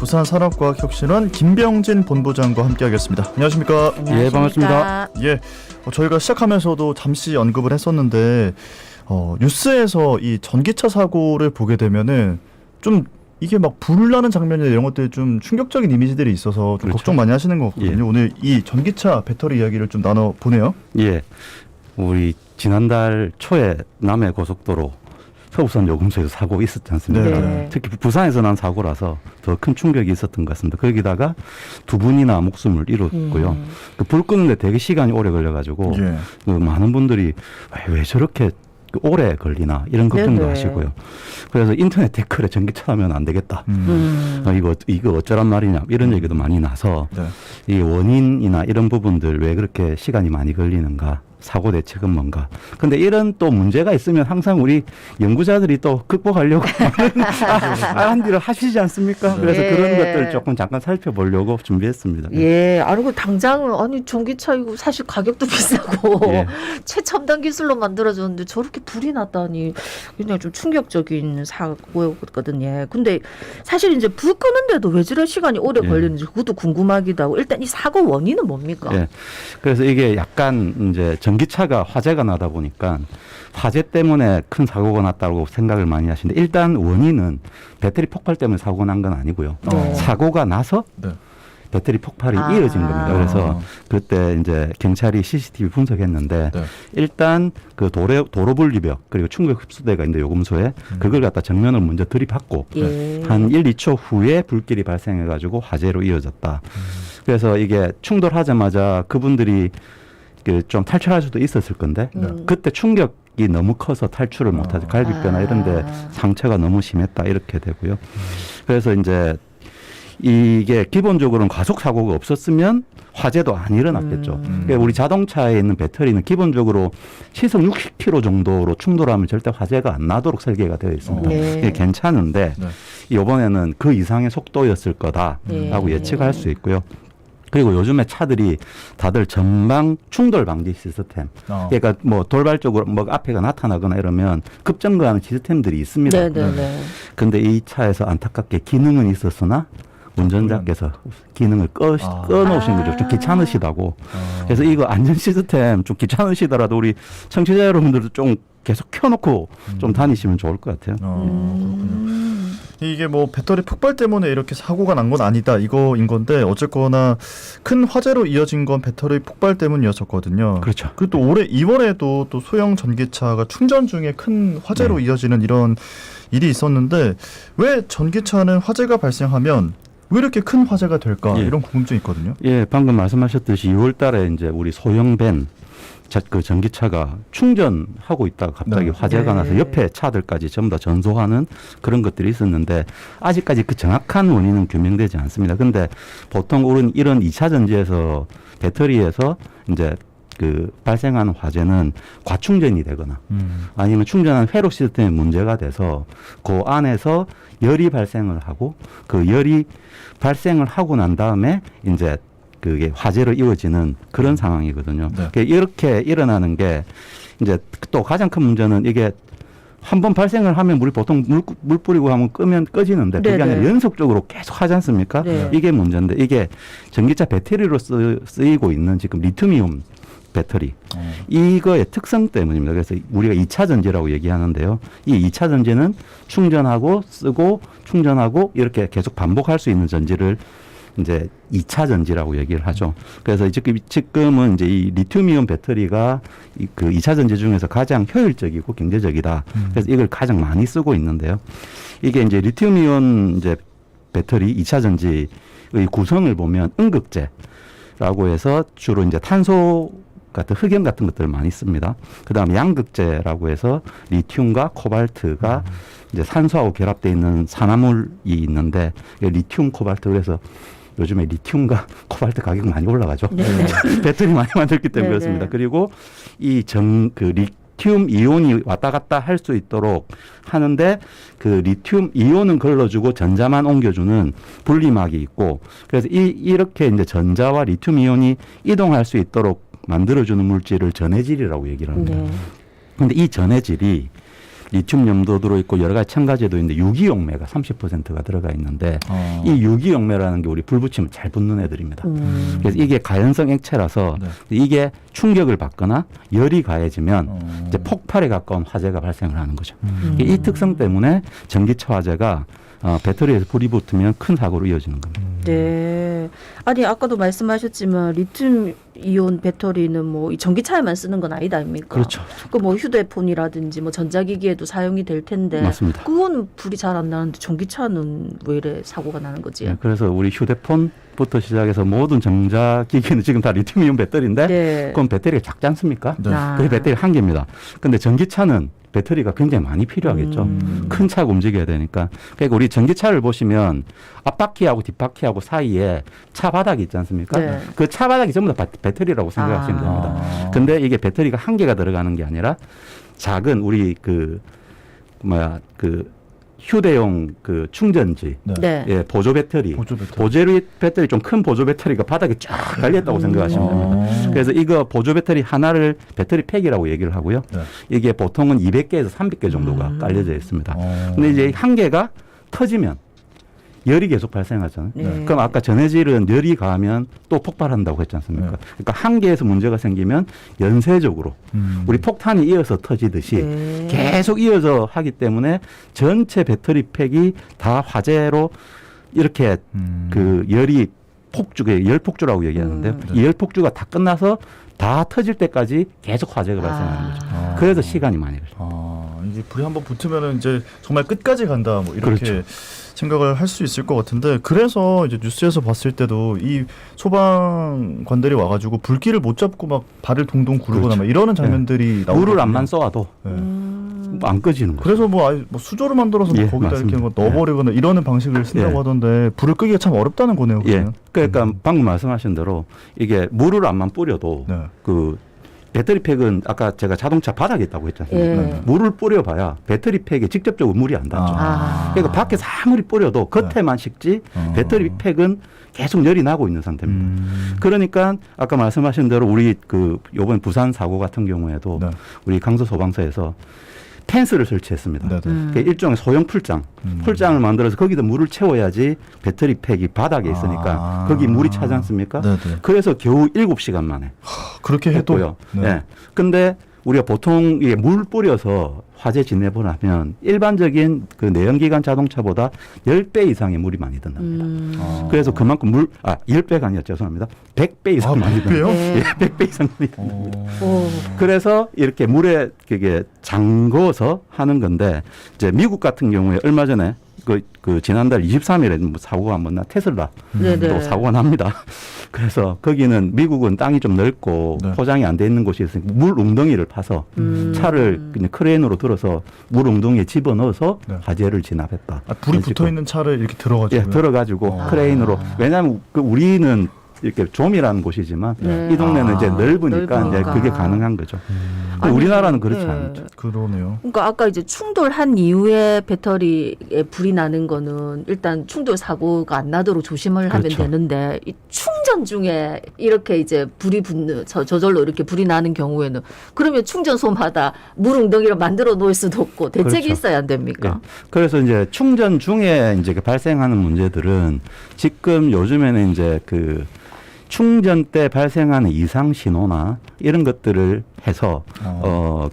부산산업과학혁신원 김병진 본부장과 함께하겠습니다. 안녕하십니까? 안녕하십니까? 예, 반갑습니다. 예, 저희가 시작하면서도 잠시 언급을 했었는데 뉴스에서 이 전기차 사고를 보게 되면은 좀 이게 막 불 나는 장면이나 이런 것들이 좀 충격적인 이미지들이 있어서 좀 그렇죠. 걱정 많이 하시는 것 같거든요. 예. 오늘 이 전기차 배터리 이야기를 좀 나눠보네요. 예, 우리 지난달 초에 남해 고속도로 서부산 요금소에서 사고 있었지 않습니까? 네. 특히 부산에서 난 사고라서 더 큰 충격이 있었던 것 같습니다. 거기다가 두 분이나 목숨을 잃었고요. 그 불 끄는데 되게 시간이 오래 걸려가지고 예. 그 많은 분들이 왜 저렇게 오래 걸리나 이런 걱정도 네네. 하시고요. 그래서 인터넷 댓글에 전기차 하면 안 되겠다. 이거 어쩌란 말이냐 이런 얘기도 많이 나서 네. 이 원인이나 이런 부분들 왜 그렇게 시간이 많이 걸리는가, 사고 대책은 뭔가. 근데 이런 또 문제가 있으면 항상 우리 연구자들이 또 극복하려고 R&D를 하시지 않습니까? 그래서 예. 그런 것들 조금 잠깐 살펴보려고 준비했습니다. 예, 아니 당장 전기차 이거 사실 가격도 비싸고 예. 최첨단 기술로 만들어졌는데 저렇게 불이 났다니 굉장히 좀 충격적인 사고였거든요. 근데 사실 이제 불 끄는데도 왜 저런 시간이 오래 예. 걸리는지 그것도 궁금하기도 하고 일단 이 사고 원인은 뭡니까? 예. 그래서 이게 약간 이제 전기차가 화재가 나다 보니까 화재 때문에 큰 사고가 났다고 생각을 많이 하시는데 일단 원인은 배터리 폭발 때문에 사고가 난 건 아니고요. 네. 사고가 나서 네. 배터리 폭발이 아. 이어진 겁니다. 그래서 아. 그때 이제 경찰이 CCTV 분석했는데 네. 일단 그 도로 분리벽 그리고 충격 흡수대가 있는데 요금소에 그걸 갖다 정면을 먼저 들이받고 예. 한 1, 2초 후에 불길이 발생해가지고 화재로 이어졌다. 그래서 이게 충돌하자마자 그분들이 그 좀 탈출할 수도 있었을 건데 그때 충격이 너무 커서 탈출을 못하죠. 갈비뼈나 이런데 상처가 너무 심했다 이렇게 되고요. 그래서 이제 이게 기본적으로는 과속 사고가 없었으면 화재도 안 일어났겠죠. 그러니까 우리 자동차에 있는 배터리는 기본적으로 시속 60km 정도로 충돌하면 절대 화재가 안 나도록 설계가 되어 있습니다. 네. 이게 괜찮은데 네. 이번에는 그 이상의 속도였을 거다라고 네. 예측할 수 있고요. 그리고 요즘에 차들이 다들 전방 충돌 방지 시스템. 그러니까 뭐 돌발적으로 뭐 앞에가 나타나거나 이러면 급정거하는 시스템들이 있습니다. 네네네. 근데 이 차에서 안타깝게 기능은 있었으나 운전자께서 기능을 꺼놓으신 거죠. 좀 귀찮으시다고. 그래서 이거 안전 시스템 좀 귀찮으시더라도 우리 청취자 여러분들도 좀 계속 켜놓고 좀 다니시면 좋을 것 같아요. 그렇군요. 이게 뭐 배터리 폭발 때문에 이렇게 사고가 난 건 아니다 이거인 건데 어쨌거나 큰 화재로 이어진 건 배터리 폭발 때문이었었거든요. 그렇죠. 그리고 또 올해 2월에도 또 소형 전기차가 충전 중에 큰 화재로 이어지는 이런 일이 있었는데 왜 전기차는 화재가 발생하면 왜 이렇게 큰 화재가 될까 예. 이런 궁금증이 있거든요. 예, 방금 말씀하셨듯이 2월 달에 이제 우리 소형 밴 그 전기차가 충전하고 있다가 갑자기 네. 화재가 나서 옆에 차들까지 전부 다 전소하는 그런 것들이 있었는데 아직까지 그 정확한 원인은 규명되지 않습니다. 근데 보통 이런 2차 전지에서 배터리에서 이제 그 발생하는 화재는 과충전이 되거나 아니면 충전한 회로 시스템에 문제가 돼서 그 안에서 열이 발생을 하고 그 열이 발생을 하고 난 다음에 이제 그게 화재로 이어지는 그런 상황이거든요. 네. 그러니까 이렇게 일어나는 게 이제 또 가장 큰 문제는 이게 한 번 발생을 하면 우리 보통 물 뿌리고 하면 끄면 꺼지는데 그게 네네. 아니라 연속적으로 계속 하지 않습니까? 네. 이게 문제인데 이게 전기차 배터리로 쓰이고 있는 지금 리튬이온 배터리 이거의 특성 때문입니다. 그래서 우리가 2차 전지라고 얘기하는데요. 이 2차 전지는 충전하고 쓰고 충전하고 이렇게 계속 반복할 수 있는 전지를 이제 2차 전지라고 얘기를 하죠. 그래서 지금은 이제 이 리튬이온 배터리가 그 2차 전지 중에서 가장 효율적이고 경제적이다. 그래서 이걸 가장 많이 쓰고 있는데요. 이게 이제 리튬이온 이제 배터리 2차 전지의 구성을 보면 음극재라고 해서 주로 이제 탄소 같은 흑연 같은 것들을 많이 씁니다. 그다음에 양극재라고 해서 리튬과 코발트가 이제 산소하고 결합되어 있는 산화물이 있는데 리튬 코발트 그래서 요즘에 리튬과 코발트 가격 많이 올라가죠. 네. 배터리 많이 만들기 때문에 네네. 그렇습니다. 그리고 그 리튬 이온이 왔다 갔다 할 수 있도록 하는데 그 리튬 이온은 걸러주고 전자만 옮겨주는 분리막이 있고 그래서 이렇게 이제 전자와 리튬 이온이 이동할 수 있도록 만들어주는 물질을 전해질이라고 얘기를 합니다. 네. 그런데 이 전해질이 리튬염도 들어있고 여러 가지 첨가제도 있는데 유기용매가 30%가 들어가 있는데 이 유기용매라는 게 우리 불 붙이면 잘 붙는 애들입니다. 그래서 이게 가연성 액체라서 네. 이게 충격을 받거나 열이 가해지면 이제 폭발에 가까운 화재가 발생을 하는 거죠. 이 특성 때문에 전기차 화재가 배터리에서 불이 붙으면 큰 사고로 이어지는 겁니다. 네. 아니 아까도 말씀하셨지만 리튬 이온 배터리는 뭐 이 전기차에만 쓰는 건 아니다 아닙니까? 그렇죠. 그 뭐 휴대폰이라든지 뭐 전자기기에도 사용이 될 텐데. 맞습니다. 그거는 불이 잘 안 나는데 전기차는 왜 이래 사고가 나는 거지? 네, 그래서 우리 휴대폰부터 시작해서 모든 전자기기는 지금 다 리튬이온 배터리인데 네. 그건 배터리가 작지 않습니까? 네. 그게 배터리 한 개입니다. 근데 전기차는 배터리가 굉장히 많이 필요하겠죠. 큰 차가 움직여야 되니까. 그러니까 우리 전기차를 보시면 앞바퀴하고 뒷바퀴하고 사이에 차 바닥이 있지 않습니까? 네. 그 차 바닥이 전부 다 배터리라고 생각하시면 됩니다. 근데 이게 배터리가 한 개가 들어가는 게 아니라 작은 우리 그 휴대용 그 충전지, 네. 네. 예, 보조 배터리, 보조 배터리. 좀 큰 보조 배터리가 바닥에 쫙 깔렸다고 생각하시면 됩니다. 아. 그래서 이거 보조 배터리 하나를 배터리 팩이라고 얘기를 하고요. 네. 이게 보통은 200개에서 300개 정도가 깔려져 있습니다. 근데 이제 한 개가 터지면 열이 계속 발생하잖아요. 네. 그럼 아까 전해질은 열이 가하면 또 폭발한다고 했지 않습니까? 네. 그러니까 한 개에서 문제가 생기면 연쇄적으로 우리 폭탄이 이어서 터지듯이 네. 계속 이어서 하기 때문에 전체 배터리 팩이 다 화재로 이렇게 그 열이 폭주게 열폭주라고 얘기하는데요. 이 열폭주가 다 끝나서 다 터질 때까지 계속 화재가 발생하는 거죠. 그래서 시간이 많이 걸려요. 이게 불이 한번 붙으면은 이제 정말 끝까지 간다 뭐 이렇게 그렇죠. 생각을 할 수 있을 것 같은데 그래서 이제 뉴스에서 봤을 때도 이 소방관들이 와가지고 불길을 못 잡고 막 발을 동동 구르거나 그렇죠. 막 이러는 장면들이 나오거든요. 물을 안만 쏘아도 네. 안 꺼지는 거죠. 그래서 뭐 수조를 만들어서 뭐 예, 거기다 맞습니다. 이렇게 뭐 넣어버리거나 이러는 방식을 쓴다고 예. 하던데 불을 끄기가 참 어렵다는 거네요. 예. 그러면. 그러니까 방금 말씀하신 대로 이게 물을 안만 뿌려도 네. 그 배터리 팩은 아까 제가 자동차 바닥에 있다고 했잖아요. 예. 물을 뿌려봐야 배터리 팩에 직접적으로 물이 안 닿죠. 그러니까 밖에서 아무리 뿌려도 겉에만 식지 배터리 팩은 계속 열이 나고 있는 상태입니다. 그러니까 아까 말씀하신 대로 우리 그 요번 부산 사고 같은 경우에도 네. 우리 강서 소방서에서 펜스를 설치했습니다. 네, 네. 그러니까 일종의 소형 풀장, 풀장을 만들어서 거기다 물을 채워야지 배터리 팩이 바닥에 있으니까 거기 물이 차지 않습니까? 네, 네. 그래서 겨우 7시간 만에 그렇게 해도 했고요. 네. 네. 근데 우리가 보통 이게 물 뿌려서 화재 진압을 하면 일반적인 그 내연기관 자동차보다 10배 이상의 물이 많이 든답니다. 그래서 그만큼 10배가 아니라 죄송합니다. 100배 이상 많이 든다. 100배요? 네. 예, 100배 이상 많이 든다. 오. 그래서 이렇게 물에 그게 잠궈서 하는 건데 이제 미국 같은 경우에 얼마 전에 그 지난달 23일에 사고가 한번 나 테슬라 네네. 또 사고가 납니다. 그래서 거기는 미국은 땅이 좀 넓고 네. 포장이 안 돼 있는 곳이 있으니까 물 웅덩이를 파서 차를 그냥 크레인으로 들어서 물 웅덩이에 집어넣어서 네. 화재를 진압했다. 불이 그런 붙어 식으로. 있는 차를 이렇게 들어가지고 예, 들어가지고 크레인으로 왜냐하면 그 우리는 이렇게 좀이라는 곳이지만 네. 이 동네는 이제 넓으니까 이제 넓으니까. 그게 가능한 거죠. 근데 아니, 우리나라는 그렇지 네. 않죠. 그러네요. 그러니까 아까 이제 충돌한 이후에 배터리에 불이 나는 거는 일단 충돌 사고가 안 나도록 조심을 하면 그렇죠. 되는데 이 충전 중에 이렇게 이제 불이 붙는 저절로 이렇게 불이 나는 경우에는 그러면 충전소마다 물 웅덩이를 만들어 놓을 수도 없고 대책이 그렇죠. 있어야 안 됩니까? 예. 그래서 이제 충전 중에 이제 발생하는 문제들은 지금 요즘에는 이제 그 충전 때 발생하는 이상 신호나 이런 것들을 해서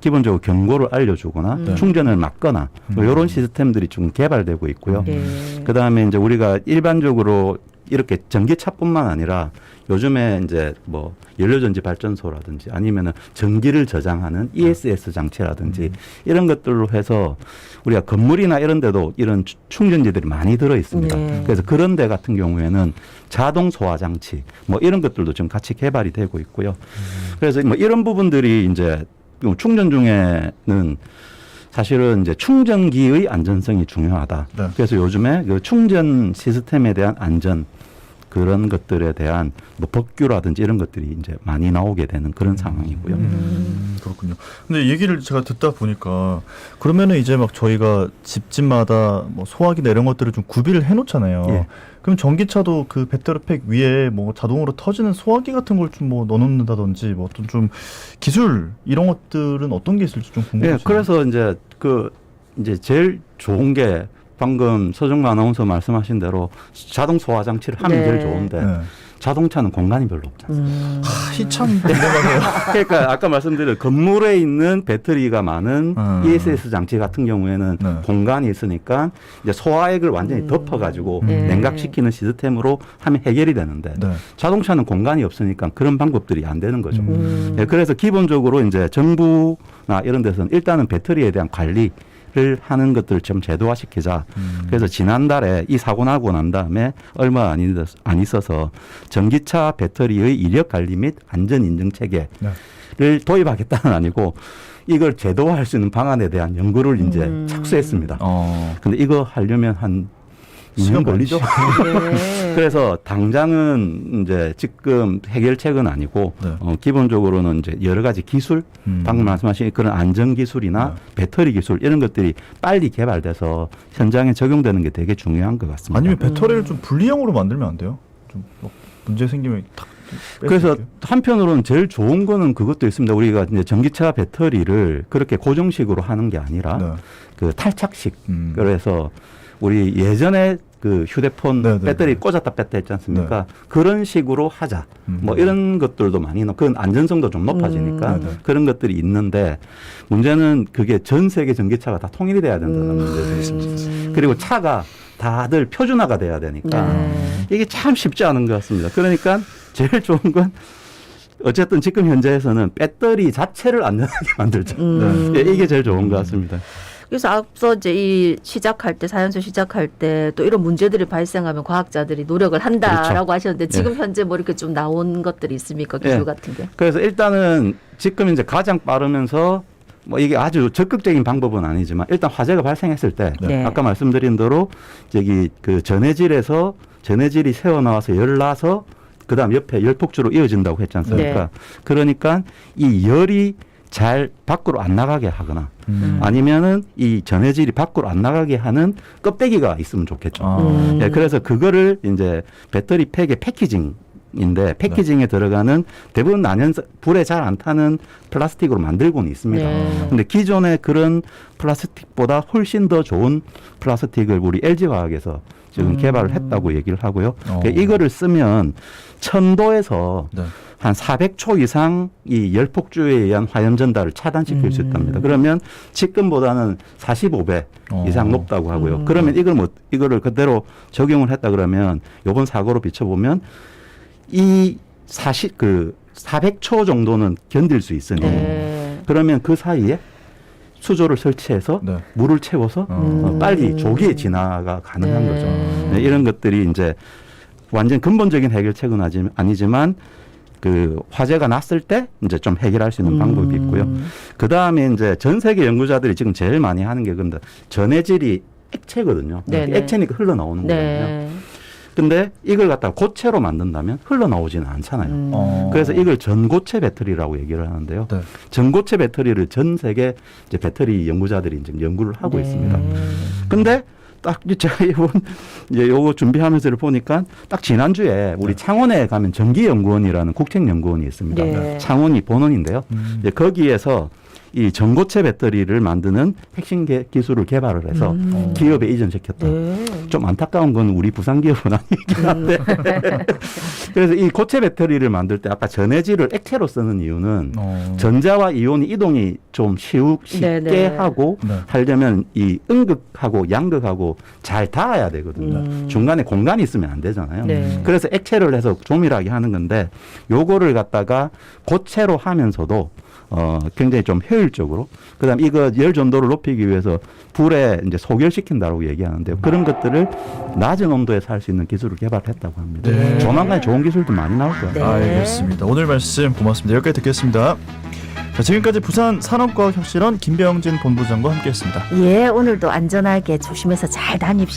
기본적으로 경고를 알려주거나 충전을 막거나 뭐 이런 시스템들이 좀 개발되고 있고요. 네. 그다음에 이제 우리가 일반적으로 이렇게 전기차뿐만 아니라 요즘에 이제 뭐 연료전지 발전소라든지 아니면은 전기를 저장하는 ESS 장치라든지 이런 것들로 해서 우리가 건물이나 이런 데도 이런 충전지들이 많이 들어 있습니다. 네. 그래서 그런 데 같은 경우에는 자동 소화 장치 뭐 이런 것들도 좀 같이 개발이 되고 있고요. 그래서 뭐 이런 부분들이 이제 충전 중에는 사실은 이제 충전기의 안전성이 중요하다. 네. 그래서 요즘에 그 충전 시스템에 대한 안전 그런 것들에 대한 뭐 법규라든지 이런 것들이 이제 많이 나오게 되는 그런 상황이고요. 그렇군요. 근데 얘기를 제가 듣다 보니까 그러면은 이제 막 저희가 집집마다 뭐 소화기나 이런 것들을 좀 구비를 해놓잖아요. 예. 그럼 전기차도 그 배터리팩 위에 뭐 자동으로 터지는 소화기 같은 걸 좀 뭐 넣어놓는다든지 뭐 어떤 좀 기술 이런 것들은 어떤 게 있을지 좀 예, 궁금해요. 그래서 이제 그 이제 제일 좋은 게 방금 서정마 아나운서 말씀하신 대로 자동 소화 장치를 하면 네. 제일 좋은데 네. 자동차는 공간이 별로 없지 않습니까? 희참 궁금하네요. 그러니까 아까 말씀드린 건물에 있는 배터리가 많은 ESS 장치 같은 경우에는 네. 공간이 있으니까 이제 소화액을 완전히 덮어가지고 네. 냉각시키는 시스템으로 하면 해결이 되는데 네. 자동차는 공간이 없으니까 그런 방법들이 안 되는 거죠. 음. 네, 그래서 기본적으로 이제 정부나 이런 데서는 일단은 배터리에 대한 관리를 하는 것들을 좀 제도화시키자. 그래서 지난달에 이 사고 나고 난 다음에 얼마 안 있어서 전기차 배터리의 이력 관리 및 안전 인증 체계를 네. 도입하겠다는 아니고 이걸 제도화할 수 있는 방안에 대한 연구를 이제 착수했습니다. 근데 이거 하려면 한 2년 걸리죠. 네. 그래서 당장은 이제 지금 해결책은 아니고 네. 기본적으로는 이제 여러 가지 기술, 방금 말씀하신 그런 안전 기술이나 배터리 기술 이런 것들이 빨리 개발돼서 현장에 적용되는 게 되게 중요한 것 같습니다. 아니면 배터리를 좀 분리형으로 만들면 안 돼요? 좀 문제 생기면 탁. 그래서 한편으로는 제일 좋은 거는 그것도 있습니다. 우리가 이제 전기차 배터리를 그렇게 고정식으로 하는 게 아니라 네. 그 탈착식. 그래서 우리 예전에 그 휴대폰 네네네. 배터리 꽂았다 뺐다 했지 않습니까? 그런 식으로 하자. 뭐 이런 것들도 많이 그건 안전성도 좀 높아지니까 네네. 그런 것들이 있는데 문제는 그게 전 세계 전기차가 다 통일이 돼야 된다는 문제도 있습니다. 그리고 차가 다들 표준화가 돼야 되니까 네. 이게 참 쉽지 않은 것 같습니다. 그러니까 제일 좋은 건 어쨌든 지금 현재에서는 배터리 자체를 안전하게 만들자. 네, 이게 제일 좋은 것 같습니다. 그래서 앞서 이제 이 시작할 때 사연서 시작할 때 또 이런 문제들이 발생하면 과학자들이 노력을 한다라고 그렇죠. 하셨는데 지금 현재 뭐 이렇게 좀 나온 것들이 있습니까? 기술 예. 같은 게. 그래서 일단은 지금 이제 가장 빠르면서 뭐 이게 아주 적극적인 방법은 아니지만 일단 화재가 발생했을 때 네. 아까 말씀드린 대로 저기 그 전해질에서 전해질이 새어 나와서 열 나서 그다음 옆에 열폭주로 이어진다고 했지 않습니까? 네. 그러니까 이 열이 잘 밖으로 안 나가게 하거나 아니면은 이 전해질이 밖으로 안 나가게 하는 껍데기가 있으면 좋겠죠. 예, 그래서 그거를 이제 배터리 팩의 패키징인데 패키징에 들어가는 대부분 난연성 불에 잘 안 타는 플라스틱으로 만들고는 있습니다. 네. 근데 기존의 그런 플라스틱보다 훨씬 더 좋은 플라스틱을 우리 LG화학에서 지금 개발을 했다고 얘기를 하고요. 그러니까 이거를 쓰면 1000도에서 네. 한 400초 이상 이 열폭주에 의한 화염 전달을 차단시킬 수 있답니다. 그러면 지금보다는 45배 이상 높다고 하고요. 그러면 이거를 그대로 적용을 했다 그러면 이번 사고로 비춰보면 이 400초 정도는 견딜 수 있으니 네. 그러면 그 사이에 수조를 설치해서 네. 물을 채워서 빨리 조기에 진화가 가능한 네. 거죠. 네, 이런 것들이 이제 완전 근본적인 해결책은 아니지만 그 화재가 났을 때 이제 좀 해결할 수 있는 방법이 있고요. 그 다음에 이제 전 세계 연구자들이 지금 제일 많이 하는 게 근데 전해질이 액체거든요. 네네. 액체니까 흘러나오는 거거든요. 네. 근데 이걸 갖다가 고체로 만든다면 흘러나오지는 않잖아요. 그래서 이걸 전고체 배터리라고 얘기를 하는데요. 네. 전고체 배터리를 전 세계 이제 배터리 연구자들이 지금 연구를 하고 네. 있습니다. 근데 딱 제가 이제 요거 준비하면서 보니까 딱 지난주에 우리 창원에 가면 전기연구원이라는 국책연구원이 있습니다. 네. 창원이 본원인데요. 이제 거기에서 이 전고체 배터리를 만드는 핵심 기술을 개발을 해서 기업에 이전시켰다. 네. 좀 안타까운 건 우리 부산 기업은 아니긴 한데. 그래서 이 고체 배터리를 만들 때 아까 전해질을 액체로 쓰는 이유는 전자와 이온이 이동이 좀 쉽게 네네. 하고 네. 하려면 이 음극하고 양극하고 잘 닿아야 되거든요. 중간에 공간이 있으면 안 되잖아요. 네. 그래서 액체를 해서 조밀하게 하는 건데 요거를 갖다가 고체로 하면서도 굉장히 좀 효율적으로 그다음 이거 열 전도를 높이기 위해서 불에 이제 소결시킨다고 얘기하는데요. 그런 것들을 낮은 온도에서 할 수 있는 기술을 개발했다고 합니다. 네. 조만간 좋은 기술도 많이 나올 거예요. 네. 알겠습니다. 오늘 말씀 고맙습니다. 여기까지 듣겠습니다. 자, 지금까지 부산 산업과학혁실원 김병진 본부장과 함께했습니다. 예, 오늘도 안전하게 조심해서 잘 다닙시다.